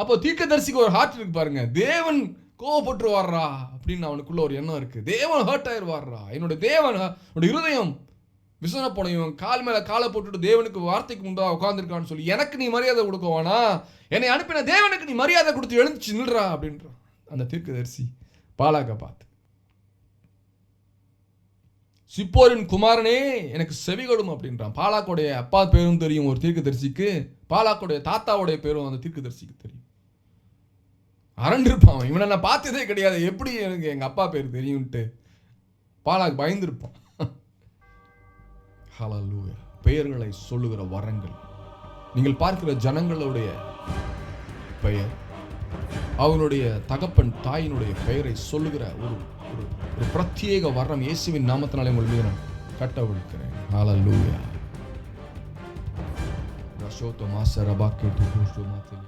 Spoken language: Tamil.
அப்போ தீர்க்கதரிசிக்கு ஒரு ஹார்ட் இருக்கு பாருங்க. தேவன் கோவப்பட்டுருவாரா அப்படின்னு அவனுக்குள்ள ஒரு எண்ணம் இருக்கு. தேவன் ஹர்ட் ஆயிடுவாரா, என்னோட தேவன் இருதயம் விசனப்படையும், கால் மேல காலை போட்டுட்டு தேவனுக்கு வார்த்தைக்கு முன்பாக உட்கார்ந்துருக்கான்னு சொல்லி எனக்கு நீ மரியாதை கொடுக்கவானா, என்னை அனுப்பின தேவனுக்கு நீ மரியாதை கொடுத்து எழுந்துச்சு நில்றா அப்படின்றான் அந்த தீர்க்கதரிசி பாலாக பார்த்து. சிப்போரின் குமாரனே எனக்கு செவிகொடும் அப்படின்றான். பாலாக்குடைய அப்பா பேரும் தெரியும் ஒரு தீர்க்கதரிசிக்கு, பாலாக்குடைய தாத்தாவுடைய பேரும் அந்த தீர்க்கதரிசிக்கு தெரியும். அரண்டிருப்பான், இவனை நான் பார்த்ததே கிடையாது, எப்படி எனக்கு எங்க அப்பா பேர் தெரியும்ட்டு பாலாக்கு பயந்துருப்பான். ஹல்லேலூயா. பெயர்களை சொல்லுகிற வரங்கள், நீங்கள் பார்க்கிற ஜனங்களுடைய பெயர், அவனுடைய தகப்பன் தாயினுடைய பெயரை சொல்லுகிற ஒரு பிரத்யேக வரம் இயேசுவின் நாமத்தினாலே உங்கள் மீது நான் கட்டவிழ்க்கிறேன். ஹல்லேலூயா. ரஷோதோ மாசரபாக்கேட்டு கோஷ்டோ மாத்தலி